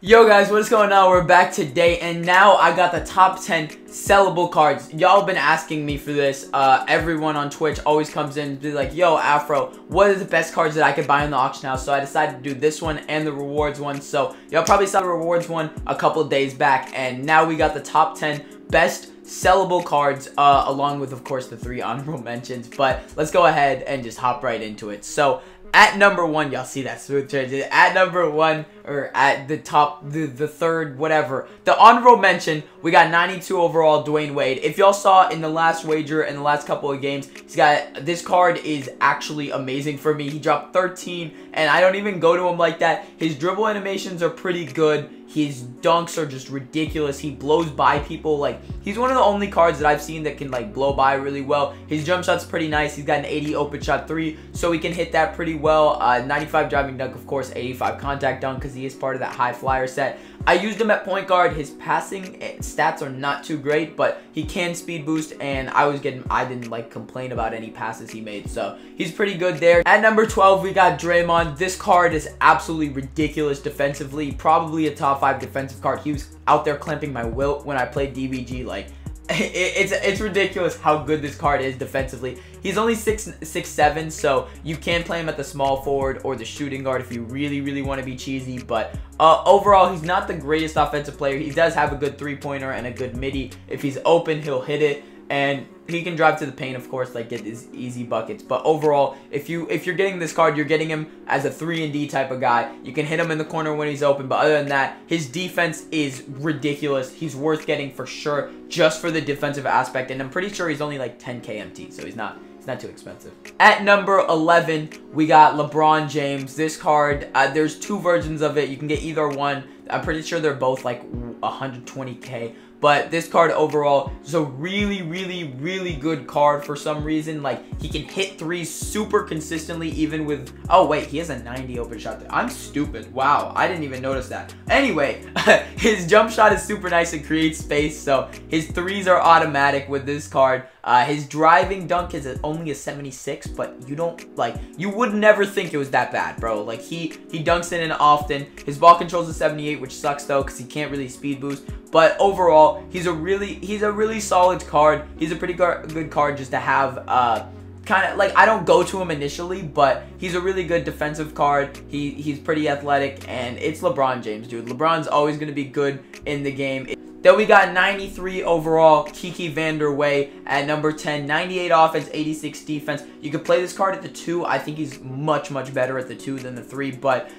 Yo guys, what's going on? We're back today, and now I got the top 10 sellable cards. Y'all have been asking me for this. Everyone on Twitch always comes in and be like, yo Afro, what are the best cards that I could buy in the auction house? So I decided to do this one and the rewards one. So y'all probably saw the rewards one a couple days back, and now we got the top 10 best sellable cards, along with of course the 3 honorable mentions. But let's go ahead and just hop right into it. So at number 1, y'all see that smooth transition. At number 1, or at the top, the third, whatever, the honorable mention, we got 92 overall Dwyane Wade. If y'all saw in the last wager, in the last couple of games, he's got, this card is actually amazing for me. He dropped 13, and I don't even go to him like that. His dribble animations are pretty good. His dunks are just ridiculous. He blows by people. Like, he's one of the only cards that I've seen that can, like, blow by really well. His jump shot's pretty nice. He's got an 80 open shot 3, so he can hit that pretty well. 95 driving dunk, of course, 85 contact dunk, because he is part of that high flyer set. I used him at point guard. His passing stats are not too great, but he can speed boost, and I didn't like complain about any passes he made, so he's pretty good there. At number 12, we got Draymond. This card is absolutely ridiculous defensively, probably a top 5 defensive card. He was out there clamping my wilt when I played DBG. Like, it's ridiculous how good this card is defensively. He's only 6'7", so you can play him at the small forward or the shooting guard if you really want to be cheesy. But overall, he's not the greatest offensive player. He does have a good 3-pointer and a good midi. If he's open, he'll hit it, and he can drive to the paint, of course, like get his easy buckets. But overall, if you're getting this card, you're getting him as a 3-and-D type of guy. You can hit him in the corner when he's open, but other than that, his defense is ridiculous. He's worth getting for sure, just for the defensive aspect, and I'm pretty sure he's only like 10k MT, so he's not too expensive. At number 11, we got LeBron James. This card, there's 2 versions of it. You can get either one. I'm pretty sure they're both like 120k. But this card overall is a really good card for some reason. Like, he can hit 3s super consistently, even with, oh wait, he has a 90 open shot there. I'm stupid. Wow, I didn't even notice that. Anyway, his jump shot is super nice and creates space, so his 3s are automatic with this card. His driving dunk is only a 76, but you would never think it was that bad, bro. Like, he dunks it in often. His ball control's a 78, which sucks though, because he can't really speed boost. But overall, he's a really solid card. He's a pretty good card just to have. Kind of like, I don't go to him initially, but he's a really good defensive card. He's pretty athletic, and it's LeBron James, dude. LeBron's always gonna be good in the game. Then we got 93 overall, Kiki Vandeweghe at number 10. 98 offense, 86 defense. You could play this card at the 2. I think he's much better at the 2 than the 3, but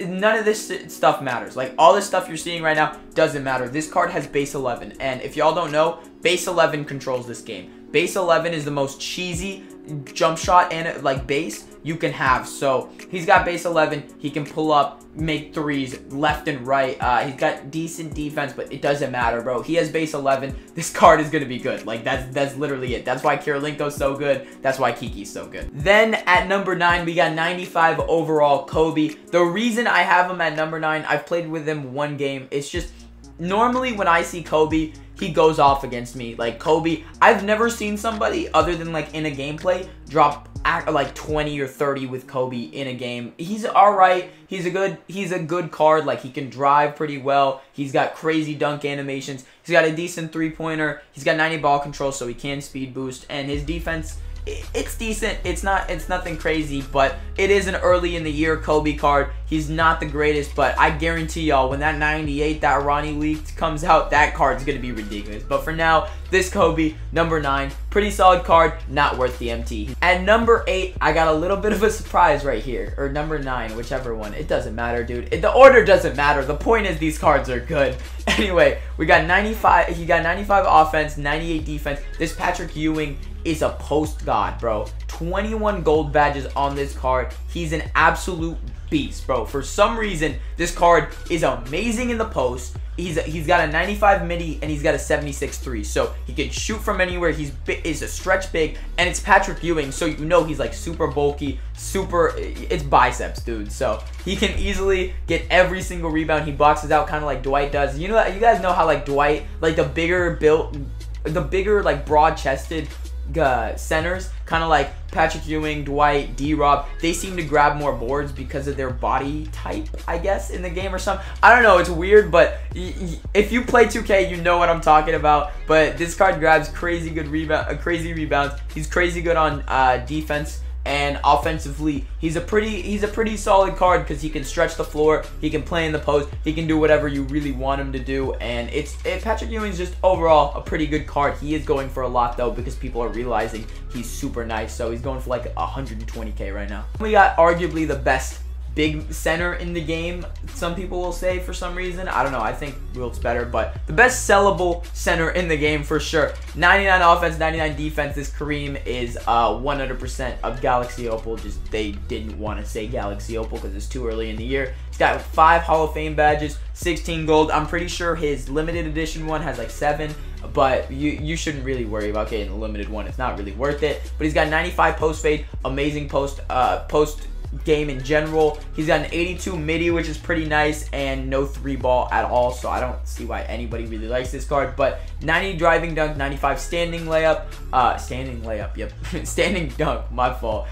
none of this stuff matters. Like, all this stuff you're seeing right now doesn't matter. This card has base 11, and if y'all don't know, base 11 controls this game. Base 11 is the most cheesy jump shot and like base you can have. So he's got base 11. He can pull up, make 3s left and right. He's got decent defense, but it doesn't matter, bro. He has base 11. This card is gonna be good. Like, that's literally it. That's why Kirilenko's so good. That's why Kiki's so good. Then at number 9, we got 95 overall Kobe. The reason I have him at number 9, I've played with him 1 game. It's just, normally when I see Kobe, he goes off against me. Like, Kobe, I've never seen somebody other than like in a gameplay drop like 20 or 30 with Kobe in a game. He's alright. He's a good card. Like, he can drive pretty well. He's got crazy dunk animations. He's got a decent 3-pointer. He's got 90 ball control, so he can speed boost, and his defense, it's decent. It's nothing crazy, but it is an early in the year Kobe card. He's not the greatest, but I guarantee y'all, when that 98, that Ronnie leaked comes out, that card's gonna be ridiculous. But for now, this Kobe, number 9, pretty solid card, not worth the MT. At number 8, I got a little bit of a surprise right here, or number 9, whichever one. It doesn't matter, dude. The order doesn't matter. The point is these cards are good. Anyway, we got 95. He got 95 offense, 98 defense. This Patrick Ewing is a post god, bro. 21 gold badges on this card. He's an absolute beast, bro. For some reason, this card is amazing in the post. He's got a 95 midi, and he's got a 76 3, so he can shoot from anywhere. He's a stretch big, and it's Patrick Ewing, so you know he's like super bulky, it's biceps, dude. So he can easily get every single rebound. He boxes out kind of like Dwight does. You know, you guys know how like Dwight, like the bigger built, the bigger like broad chested centers, kind of like Patrick Ewing, Dwight, D-Rob, they seem to grab more boards because of their body type, I guess, in the game or something. I don't know, it's weird, but if you play 2K, you know what I'm talking about. But this card grabs crazy good crazy rebounds. He's crazy good on defense. And offensively, he's a pretty solid card because he can stretch the floor, he can play in the post, he can do whatever you really want him to do. And Patrick Ewing's just overall a pretty good card. He is going for a lot though because people are realizing he's super nice. So he's going for like 120K right now. We got arguably the best big center in the game, some people will say, for some reason. I don't know, I think Wilt's better, but the best sellable center in the game for sure. 99 offense, 99 defense. This Kareem is 100% of Galaxy Opal. Just they didn't want to say Galaxy Opal because it's too early in the year. He's got 5 Hall of Fame badges, 16 gold. I'm pretty sure his limited edition one has like 7, but you shouldn't really worry about getting the limited one. It's not really worth it. But he's got 95 post fade, amazing post game in general. He's got an 82 midi, which is pretty nice, and no 3-ball at all, so I don't see why anybody really likes this card. But 90 driving dunk, 95 standing layup, yep, standing dunk, my fault.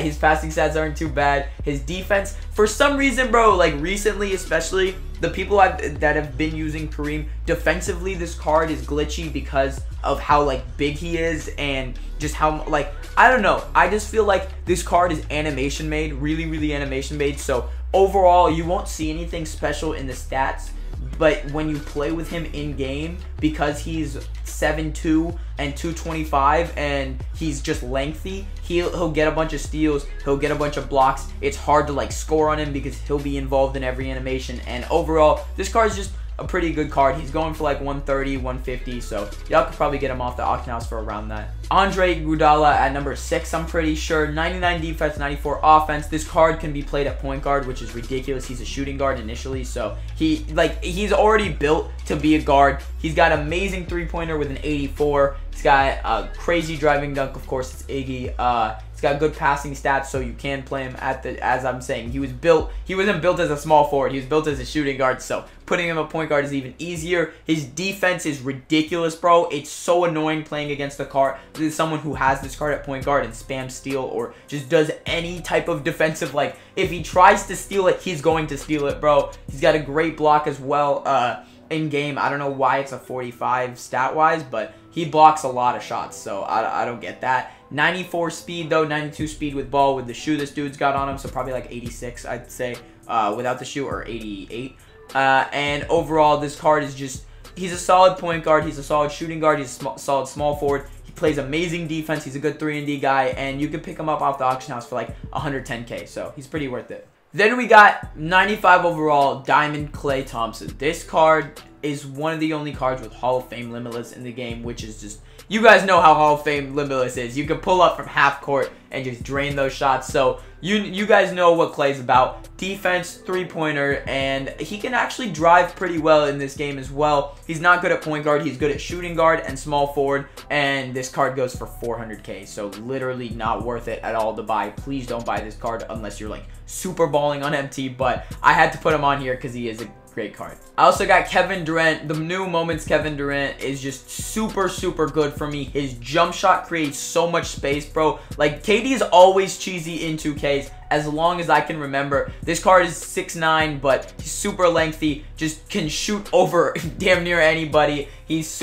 His passing stats aren't too bad. His defense, for some reason, bro, like recently especially, the people that have been using Kareem, defensively this card is glitchy because of how like big he is and just how, like, I don't know, I just feel like this card is animation made, really animation made. So overall you won't see anything special in the stats, but when you play with him in game, because he's 7'2" and 225 and he's just lengthy, he'll get a bunch of steals, he'll get a bunch of blocks. It's hard to like score on him because he'll be involved in every animation. And overall, this card is just a pretty good card. He's going for like 130, 150, so y'all could probably get him off the auction house for around that. Iguodala at number 6, I'm pretty sure. 99 defense, 94 offense. This card can be played at point guard, which is ridiculous. He's a shooting guard initially, so he's already built to be a guard. He's got amazing 3-pointer with an 84. He's got a crazy driving dunk, of course, it's Iggy. He's got good passing stats, so you can play him at the, as I'm saying, he wasn't built as a small forward, he was built as a shooting guard, so putting him at point guard is even easier. His defense is ridiculous, bro. It's so annoying playing against the card. This is someone who has this card at point guard and spams steal or just does any type of defensive, like, if he tries to steal it, he's going to steal it, bro. He's got a great block as well in game. I don't know why it's a 45 stat-wise, but he blocks a lot of shots, so I don't get that. 94 speed, though, 92 speed with ball with the shoe this dude's got on him, so probably like 86, I'd say, without the shoe, or 88. And overall, this card is just, he's a solid point guard, he's a solid shooting guard, he's a solid small forward, he plays amazing defense, he's a good 3-and-D guy, and you can pick him up off the auction house for like 110K, so he's pretty worth it. Then we got 95 overall, Diamond Klay Thompson. This card is one of the only cards with Hall of Fame limitless in the game, which is just, you guys know how Hall of Fame limitless is. You can pull up from half court and just drain those shots. So you guys know what Klay's about. Defense, 3-pointer, and he can actually drive pretty well in this game as well. He's not good at point guard. He's good at shooting guard and small forward, and this card goes for 400K. So literally not worth it at all to buy. Please don't buy this card unless you're like super balling on MT, but I had to put him on here because he is a great card. I also got Kevin Durant. The new moments Kevin Durant is just super good for me. His jump shot creates so much space, bro. Like, KD is always cheesy in 2Ks as long as I can remember. This card is 6'9", but he's super lengthy, just can shoot over damn near anybody. He's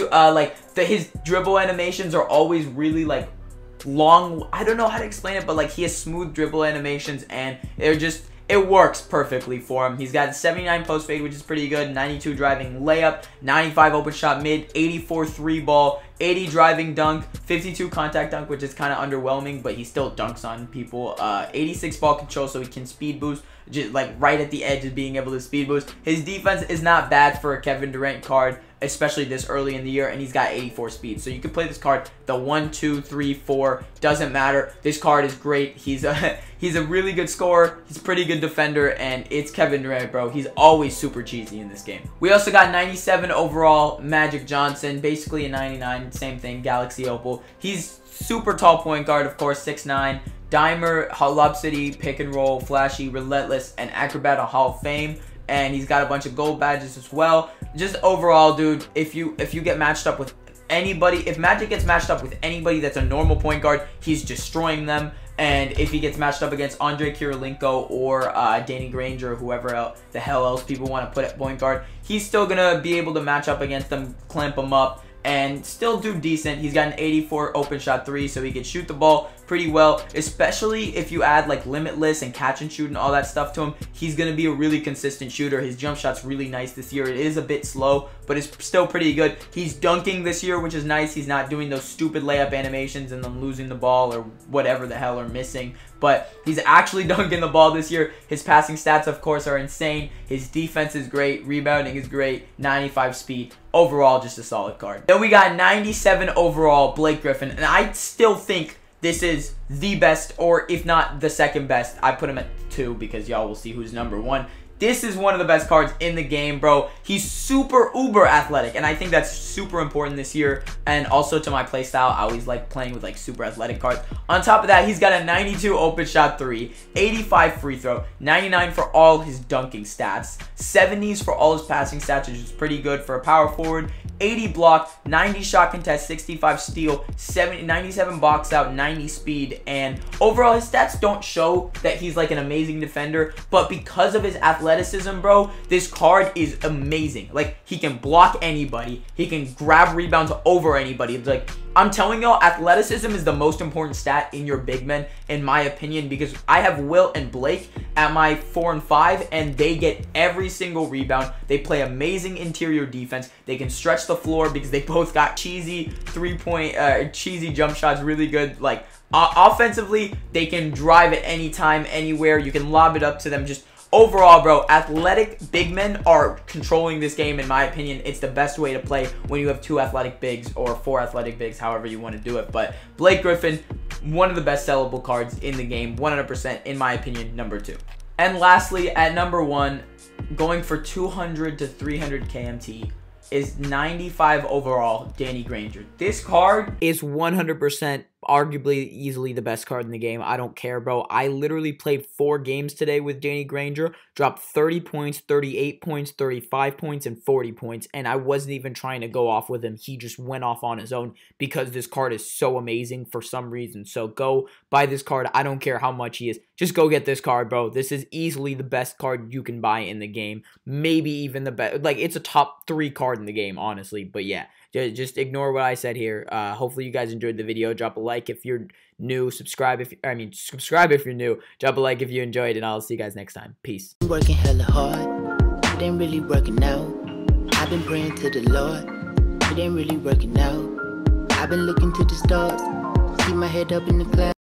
his dribble animations are always really like long. I don't know how to explain it, but like he has smooth dribble animations and it works perfectly for him. He's got 79 post fade, which is pretty good, 92 driving layup, 95 open shot mid, 84 3-ball, 80 driving dunk, 52 contact dunk, which is kind of underwhelming, but he still dunks on people. 86 ball control, so he can speed boost, just like right at the edge of being able to speed boost. His defense is not bad for a Kevin Durant card, especially this early in the year, and he's got 84 speed. So you can play this card the 1, 2, 3, 4, doesn't matter. This card is great. He's a really good scorer. He's a pretty good defender, and it's Kevin Durant, bro. He's always super cheesy in this game. We also got 97 overall, Magic Johnson, basically a 99, same thing, Galaxy Opal. He's super tall point guard, of course, 6'9", dimer, Lob City, pick and roll, flashy, relentless, and acrobat, a Hall of Fame. And he's got a bunch of gold badges as well. Just overall, dude, if you get matched up with anybody, if Magic gets matched up with anybody that's a normal point guard, he's destroying them. And if he gets matched up against Andre Kirilenko or Danny Granger or whoever the hell else people want to put at point guard, he's still going to be able to match up against them, clamp them up, and still do decent. He's got an 84 open shot 3, so he can shoot the ball pretty well, especially if you add like limitless and catch and shoot and all that stuff to him. He's going to be a really consistent shooter. His jump shot's really nice this year. It is a bit slow, but it's still pretty good. He's dunking this year, which is nice. He's not doing those stupid layup animations and then losing the ball or whatever the hell are missing, but he's actually dunking the ball this year. His passing stats, of course, are insane. His defense is great. Rebounding is great. 95 speed. Overall, just a solid card. Then we got 97 overall, Blake Griffin, and I still think this is the best, or if not the second best. I put him at 2 because y'all will see who's number 1. This is one of the best cards in the game, bro. He's super uber athletic, and I think that's super important this year. And also to my playstyle, I always like playing with like super athletic cards. On top of that, he's got a 92 open shot 3, 85 free throw, 99 for all his dunking stats, 70s for all his passing stats, which is pretty good for a power forward. 80 block, 90 shot contest, 65 steal, 97 box out, 90 speed, and overall his stats don't show that he's like an amazing defender, but because of his athleticism, bro, this card is amazing. Like, he can block anybody, he can grab rebounds over anybody. It's like, I'm telling y'all, athleticism is the most important stat in your big men, in my opinion, because I have Will and Blake at my 4 and 5, and they get every single rebound. They play amazing interior defense. They can stretch the floor because they both got cheesy cheesy jump shots, really good. Like, offensively, they can drive at any time, anywhere. You can lob it up to them. Just overall, bro, athletic big men are controlling this game, in my opinion. It's the best way to play when you have 2 athletic bigs or 4 athletic bigs, however you want to do it. But Blake Griffin, one of the best sellable cards in the game, 100%, in my opinion, number 2. And lastly, at number 1, going for 200 to 300 KMT, is 95 overall, Danny Granger. This card is 100% arguably easily the best card in the game. I don't care, bro. I literally played 4 games today with Danny Granger, dropped 30 points, 38 points, 35 points, and 40 points, and I wasn't even trying to go off with him. He just went off on his own because this card is so amazing for some reason. So go buy this card. I don't care how much he is. Just go get this card, bro. This is easily the best card you can buy in the game. Maybe even the best. Like, it's a top 3 card in the game, honestly. But yeah, just ignore what I said here. Hopefully you guys enjoyed the video. Drop a like if you're new. Subscribe if you're new. Drop a like if you enjoyed, and I'll see you guys next time. Peace. Working hella hard, it ain't really working out. I've been praying to the Lord, it ain't really working out. I've been looking to the stars, see my head up in the clouds.